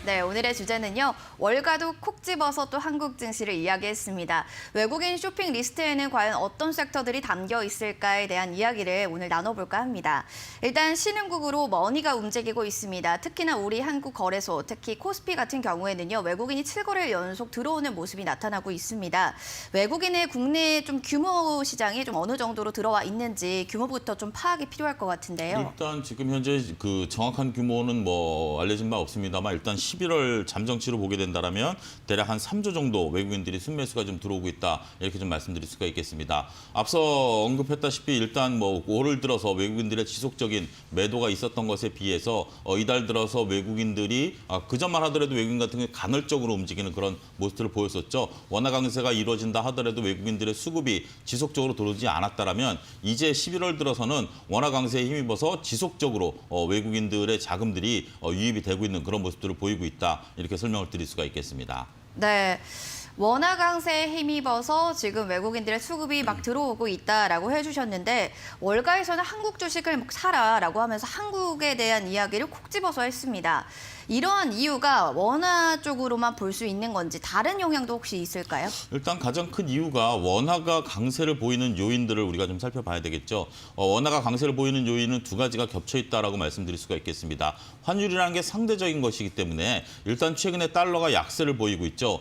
네, 오늘의 주제는요. 월가도 콕 집어서 또 한국 증시를 이야기했습니다. 외국인 쇼핑 리스트에는 과연 어떤 섹터들이 담겨 있을까에 대한 이야기를 오늘 나눠볼까 합니다. 일단 신흥국으로 머니가 움직이고 있습니다. 특히나 우리 한국거래소, 특히 코스피 같은 경우에는요. 외국인이 7거래일 연속 들어오는 모습이 나타나고 있습니다. 외국인의 국내 좀 규모 시장이 좀 어느 정도로 들어와 있는지 규모부터 좀 파악이 필요할 것 같은데요. 일단 지금 현재 그 정확한 규모는 뭐 알려진 바 없습니다만 일단 11월 잠정치로 보게 된다면 대략 한 3조 정도 외국인들이 순매수가 좀 들어오고 있다 이렇게 좀 말씀드릴 수가 있겠습니다. 앞서 언급했다시피 일단 뭐 올을 들어서 외국인들의 지속적인 매도가 있었던 것에 비해서 이달 들어서 외국인들이 그전만 하더라도 외국인 같은 경우 간헐적으로 움직이는 그런 모습들을 보였었죠. 원화 강세가 이루어진다 하더라도 외국인들의 수급이 지속적으로 들어오지 않았다라면 이제 11월 들어서는 원화 강세에 힘입어서 지속적으로 외국인들의 자금들이 유입이 되고 있는 그런 모습들을 보이고 있다. 이렇게 설명을 드릴 수가 있겠습니다. 네. 원화 강세에 힘입어서 지금 외국인들의 수급이 막 들어오고 있다라고 해주셨는데 월가에서는 한국 주식을 사라라고 하면서 한국에 대한 이야기를 콕 집어서 했습니다. 이러한 이유가 원화 쪽으로만 볼 수 있는 건지 다른 영향도 혹시 있을까요? 일단 가장 큰 이유가 원화가 강세를 보이는 요인들을 우리가 좀 살펴봐야 되겠죠. 원화가 강세를 보이는 요인은 두 가지가 겹쳐 있다라고 말씀드릴 수가 있겠습니다. 환율이라는 게 상대적인 것이기 때문에 일단 최근에 달러가 약세를 보이고 있죠.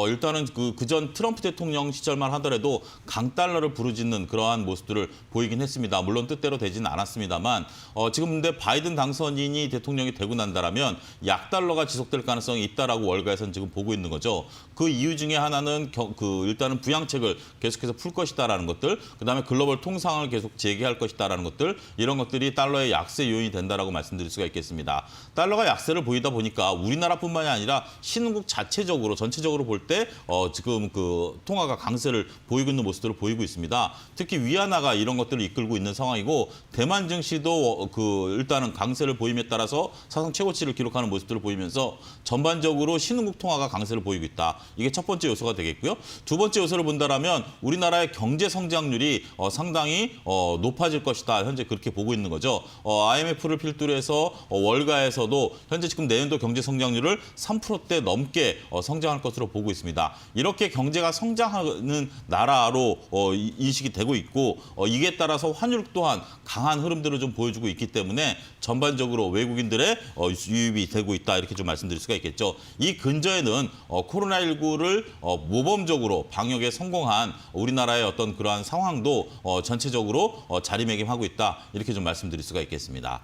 일단은 그전 트럼프 대통령 시절만 하더라도 강달러를 부르짖는 그러한 모습들을 보이긴 했습니다. 물론 뜻대로 되지는 않았습니다만 지금 근데 바이든 당선인이 대통령이 되고 난다라면 약달러가 지속될 가능성이 있다라고 월가에서는 지금 보고 있는 거죠. 그 이유 중에 하나는 일단은 부양책을 계속해서 풀 것이다라는 것들, 그다음에 글로벌 통상을 계속 재개할 것이다라는 것들, 이런 것들이 달러의 약세 요인이 된다라고 말씀드릴 수가 있겠습니다. 달러가 약세를 보이다 보니까 우리나라뿐만이 아니라 신흥국 자체적으로 전체적으로 볼 때 지금 그 통화가 강세를 보이고 있는 모습들을 보이고 있습니다. 특히 위안화가 이런 것들을 이끌고 있는 상황이고 대만 증시도 일단은 강세를 보임에 따라서 사상 최고치를 기록하는 모습들을 보이면서 전반적으로 신흥국 통화가 강세를 보이고 있다. 이게 첫 번째 요소가 되겠고요. 두 번째 요소를 본다라면 우리나라의 경제 성장률이 상당히 높아질 것이다. 현재 그렇게 보고 있는 거죠. IMF를 필두로 해서 월가에서도 현재 지금 내년도 경제 성장률을 3%대 넘게 성장할 것으로 보고 있습니다. 이렇게 경제가 성장하는 나라로 인식이 되고 있고 이에 따라서 환율 또한 강한 흐름들을 좀 보여주고 있기 때문에 전반적으로 외국인들의 유입이 되고 있다 이렇게 좀 말씀드릴 수가 있겠죠. 이 근저에는 코로나19를 모범적으로 방역에 성공한 우리나라의 어떤 그러한 상황도 전체적으로 자리매김하고 있다 이렇게 좀 말씀드릴 수가 있겠습니다.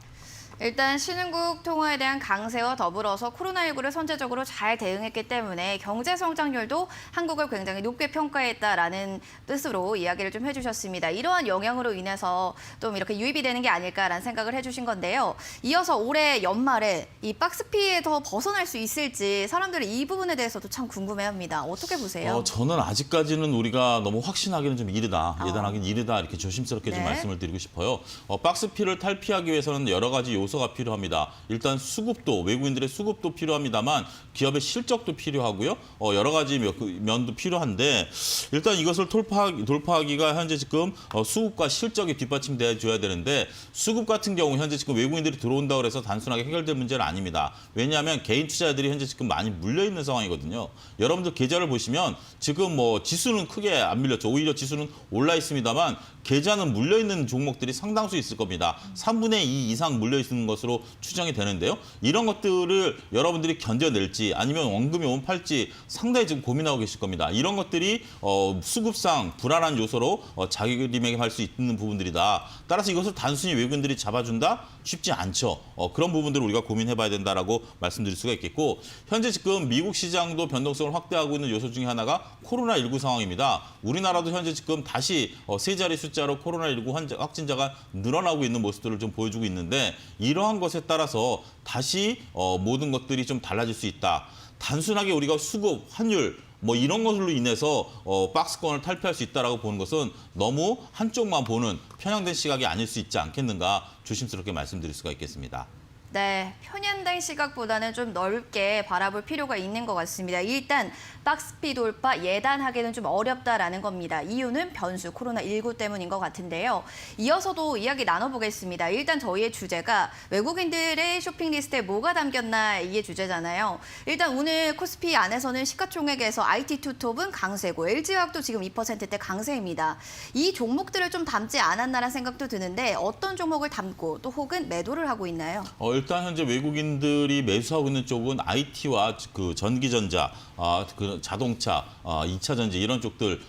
일단 신흥국 통화에 대한 강세와 더불어서 코로나19를 선제적으로 잘 대응했기 때문에 경제 성장률도 한국을 굉장히 높게 평가했다라는 뜻으로 이야기를 좀 해주셨습니다. 이러한 영향으로 인해서 좀 이렇게 유입이 되는 게 아닐까라는 생각을 해주신 건데요. 이어서 올해 연말에 이 박스피에서 벗어날 수 있을지 사람들이 이 부분에 대해서도 참 궁금해합니다. 어떻게 보세요? 저는 아직까지는 우리가 너무 확신하기는 좀 이르다, 예단하기는 이르다 이렇게 조심스럽게 좀 네. 말씀을 드리고 싶어요. 박스피를 탈피하기 위해서는 여러 가지 요소가 필요합니다. 일단 수급도, 외국인들의 수급도 필요합니다만 기업의 실적도 필요하고요. 여러 가지 면도 필요한데 일단 이것을 돌파하기가 현재 지금 수급과 실적이 뒷받침돼 줘야 되는데 수급 같은 경우 현재 지금 외국인들이 들어온다고 해서 단순하게 해결될 문제는 아닙니다. 왜냐하면 개인 투자자들이 현재 지금 많이 물려 있는 상황이거든요. 여러분들 계좌를 보시면 지금 뭐 지수는 크게 안 밀렸죠. 오히려 지수는 올라 있습니다만 계좌는 물려 있는 종목들이 상당수 있을 겁니다. 3분의 2 이상 물려 있는 것으로 추정이 되는데요. 이런 것들을 여러분들이 견뎌낼지 아니면 원금이 온팔지 상당히 지금 고민하고 계실 겁니다. 이런 것들이 수급상 불안한 요소로 자기매김할 수 있는 부분들이다. 따라서 이것을 단순히 외국인들이 잡아준다? 쉽지 않죠. 그런 부분들을 우리가 고민해봐야 된다라고 말씀드릴 수가 있겠고 현재 지금 미국 시장도 변동성을 확대하고 있는 요소 중에 하나가 코로나19 상황입니다. 우리나라도 현재 지금 다시 세 자리 숫자로 코로나19 확진자가 늘어나고 있는 모습들을 좀 보여주고 있는데 이러한 것에 따라서 다시 모든 것들이 좀 달라질 수 있다. 단순하게 우리가 수급, 환율 뭐 이런 것으로 인해서 박스권을 탈피할 수 있다라고 보는 것은 너무 한쪽만 보는 편향된 시각이 아닐 수 있지 않겠는가 조심스럽게 말씀드릴 수가 있겠습니다. 네, 편향된 시각보다는 좀 넓게 바라볼 필요가 있는 것 같습니다. 일단 박스피 돌파 예단하기는 좀 어렵다라는 겁니다. 이유는 변수 코로나19 때문인 것 같은데요. 이어서도 이야기 나눠보겠습니다. 일단 저희의 주제가 외국인들의 쇼핑 리스트에 뭐가 담겼나 이게 주제잖아요. 일단 오늘 코스피 안에서는 시가총액에서 IT 투톱은 강세고 LG화학도 지금 2%대 강세입니다. 이 종목들을 좀 담지 않았나라는 생각도 드는데 어떤 종목을 담고 또 혹은 매도를 하고 있나요? 일단 현재 외국인들이 매수하고 있는 쪽은 IT와 그 전기전자, 그 자동차, 2차 전지 이런 쪽들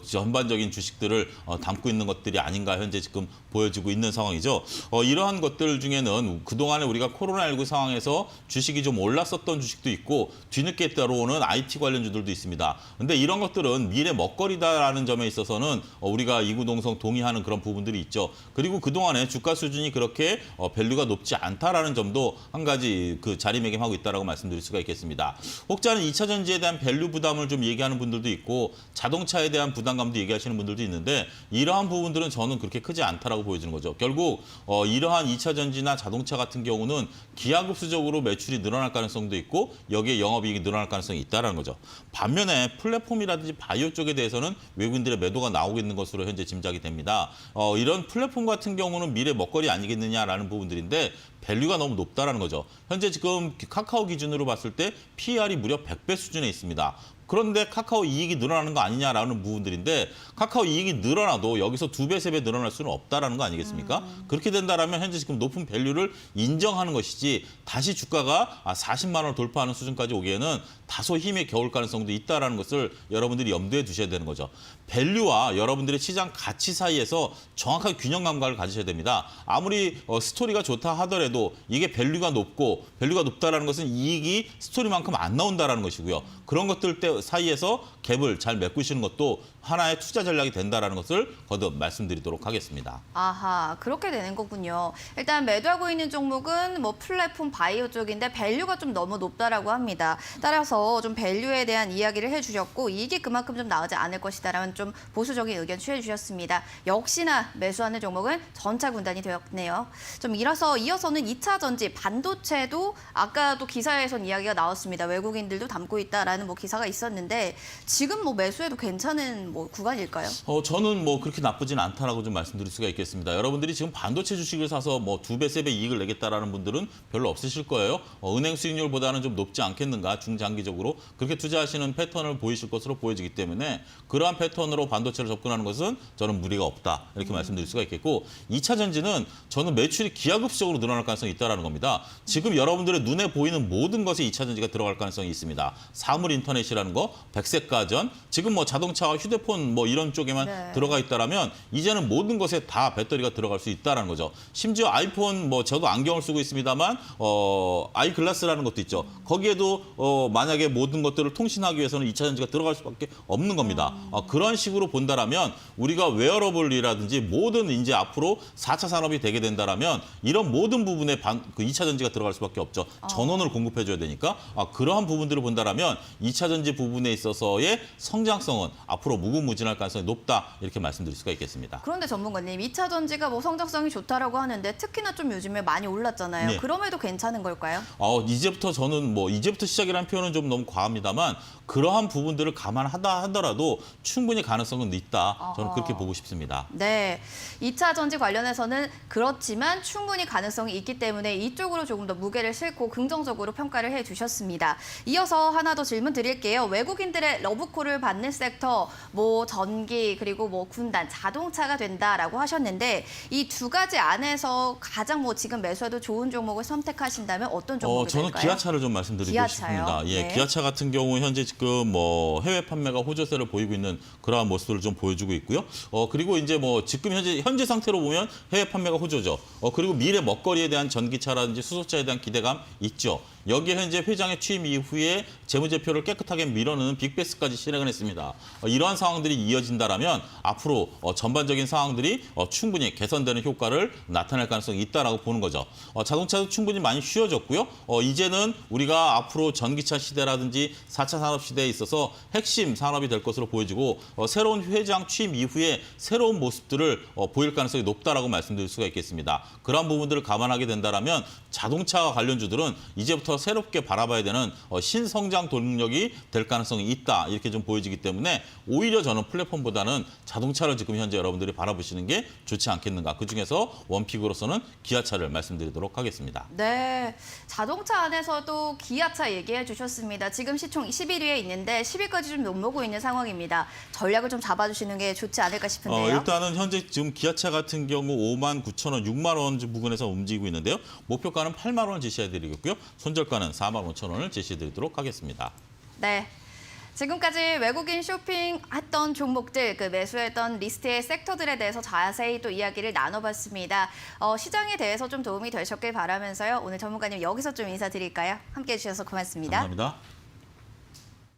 전반적인 주식들을 담고 있는 것들이 아닌가 현재 지금 보여지고 있는 상황이죠. 이러한 것들 중에는 그동안에 우리가 코로나19 상황에서 주식이 좀 올랐었던 주식도 있고 뒤늦게 따라오는 IT 관련주들도 있습니다. 근데 이런 것들은 미래 먹거리다라는 점에 있어서는 우리가 이구동성 동의하는 그런 부분들이 있죠. 그리고 그동안에 주가 수준이 그렇게 밸류가 높지 않다라는 점도 한 가지 그 자리매김하고 있다라고 말씀드릴 수가 있겠습니다. 혹자는 2차 전지에 대한 밸류 부담을 좀 얘기하는 분들도 있고 자동차에 대한 부담감도 얘기하시는 분들도 있는데 이러한 부분들은 저는 그렇게 크지 않다라고 보여지는 거죠. 결국 이러한 2차 전지나 자동차 같은 경우는 기하급수적으로 매출이 늘어날 가능성도 있고 여기에 영업이익이 늘어날 가능성이 있다는 거죠. 반면에 플랫폼이라든지 바이오 쪽에 대해서는 외국인들의 매도가 나오고 있는 것으로 현재 짐작이 됩니다. 이런 플랫폼 같은 경우는 미래 먹거리 아니겠느냐라는 부분들인데 밸류가 너무 높다라는 거죠. 현재 지금 카카오 기준으로 봤을 때 PER이 무려 100배 수준에 있습니다. 그런데 카카오 이익이 늘어나는 거 아니냐라는 부분들인데 카카오 이익이 늘어나도 여기서 2배, 3배 늘어날 수는 없다라는 거 아니겠습니까? 그렇게 된다라면 현재 지금 높은 밸류를 인정하는 것이지 다시 주가가 40만 원을 돌파하는 수준까지 오기에는 다소 힘에 겨울 가능성도 있다라는 것을 여러분들이 염두에 두셔야 되는 거죠. 밸류와 여러분들의 시장 가치 사이에서 정확한 균형 감각을 가지셔야 됩니다. 아무리 스토리가 좋다 하더라도 이게 밸류가 높다라는 것은 이익이 스토리만큼 안 나온다라는 것이고요. 그런 것들 사이에서 갭을 잘 메꾸시는 것도 하나의 투자 전략이 된다라는 것을 거듭 말씀드리도록 하겠습니다. 아하, 그렇게 되는 거군요. 일단 매도하고 있는 종목은 뭐 플랫폼 바이오 쪽인데 밸류가 좀 너무 높다라고 합니다. 따라서 좀 밸류에 대한 이야기를 해주셨고 이익이 그만큼 좀 나오지 않을 것이다라는 좀 보수적인 의견 취해주셨습니다. 역시나 매수하는 종목은 전차 군단이 되었네요. 좀 이어서는 2차 전지 반도체도 아까도 기사에선 이야기가 나왔습니다. 외국인들도 담고 있다라는 뭐 기사가 있었는데 지금 뭐 매수해도 괜찮은 뭐 구간일까요? 저는 뭐 그렇게 나쁘진 않다라고 좀 말씀드릴 수가 있겠습니다. 여러분들이 지금 반도체 주식을 사서 뭐 2배, 3배 이익을 내겠다라는 분들은 별로 없으실 거예요. 은행 수익률보다는 좀 높지 않겠는가 중장기적으로 그렇게 투자하시는 패턴을 보이실 것으로 보여지기 때문에 그러한 패턴으로 반도체를 접근하는 것은 저는 무리가 없다 이렇게 말씀드릴 수가 있겠고 2차 전지는 저는 매출이 기하급수적으로 늘어날 가능성이 있다는 겁니다. 지금 여러분들의 눈에 보이는 모든 것에 2차 전지가 들어갈 가능성이 있습니다. 사물 인터넷이라는 거, 백색가전, 지금 뭐 자동차와 휴대폰 뭐 이런 쪽에만 들어가 있다라면 이제는 모든 것에 다 배터리가 들어갈 수 있다라는 거죠. 심지어 아이폰 뭐 저도 안경을 쓰고 있습니다만 아이글라스라는 것도 있죠. 거기에도 만약에 모든 것들을 통신하기 위해서는 2차 전지가 들어갈 수밖에 없는 겁니다. 그런 식으로 본다라면 우리가 웨어러블이라든지 모든 이제 앞으로 4차 산업이 되게 된다라면 이런 모든 부분에 그 2차 전지가 들어갈 수밖에 없죠. 전원을 공급해 줘야 되니까 그러한 부분들을 본다라면 2차 전지 부분에 있어서의 성장성은 앞으로 무궁무진할 가능성이 높다 이렇게 말씀드릴 수가 있겠습니다. 그런데 전문가님, 2차 전지가 뭐 성장성이 좋다라고 하는데 특히나 좀 요즘에 많이 올랐잖아요. 네. 그럼에도 괜찮은 걸까요? 이제부터 저는 뭐 이제부터 시작이라는 표현은 좀 너무 과합니다만 그러한 부분들을 감안하다 하더라도 충분히 가능성은 있다. 저는 그렇게 보고 싶습니다. 네, 2차 전지 관련해서는 그렇지만 충분히 가능성이 있기 때문에 이쪽으로 조금 더 무게를 싣고 긍정적으로 평가를 해주셨습니다. 이어서 하나 더 질문 드릴게요. 외국인들의 러브콜을 받는 섹터, 뭐 전기 그리고 뭐 군단, 자동차가 된다라고 하셨는데 이 두 가지 안에서 가장 뭐 지금 매수해도 좋은 종목을 선택하신다면 어떤 종목이 저는 될까요? 기아차를 좀 말씀드리고 기아차요? 싶습니다. 예, 네. 기아차 같은 경우 현재 지금 뭐 해외 판매가 호조세를 보이고 있는 그러한 모습을 좀 보여주고 있고요. 그리고 이제 뭐 지금 현재 상태로 보면 해외 판매가 호조죠. 그리고 미래 먹거리에 대한 전기차라든지 수소차에 대한 기대감 있죠. 여기에 현재 회장의 취임 이후에 재무제표를 깨끗하게 밀어넣는 빅베스까지 실행을 했습니다. 이러한 상황들이 이어진다라면 앞으로 전반적인 상황들이 충분히 개선되는 효과를 나타낼 가능성이 있다라고 보는 거죠. 자동차도 충분히 많이 쉬워졌고요. 이제는 우리가 앞으로 전기차 시대라든지 4차 산업 시대에 있어서 핵심 산업이 될 것으로 보여지고 새로운 회장 취임 이후에 새로운 모습들을 보일 가능성이 높다라고 말씀드릴 수가 있겠습니다. 그런 부분들을 감안하게 된다라면 자동차 관련주들은 이제부터 새롭게 바라봐야 되는 신성장 동력이 될 가능성이 있다. 이렇게 좀 보여지기 때문에 오히려 저는 플랫폼보다는 자동차를 지금 현재 여러분들이 바라보시는 게 좋지 않겠는가. 그중에서 원픽으로서는 기아차를 말씀드리도록 하겠습니다. 네, 자동차 안에서도 기아차 얘기해 주셨습니다. 지금 시총 11위에 있는데 10위까지 좀 넘보고 있는 상황입니다. 전략을 좀 잡아주시는 게 좋지 않을까 싶은데요. 일단은 현재 지금 기아차 같은 경우 59,000원, 6만 원 부근에서 움직이고 있는데요. 목표가는 8만 원 제시해드리겠고요. 손절가는 4만 5천 원을 제시해드리도록 하겠습니다. 네. 지금까지 외국인 쇼핑했던 종목들, 그 매수했던 리스트의 섹터들에 대해서 자세히 또 이야기를 나눠봤습니다. 시장에 대해서 좀 도움이 되셨길 바라면서요. 오늘 전문가님 여기서 좀 인사드릴까요? 함께해 주셔서 고맙습니다. 감사합니다.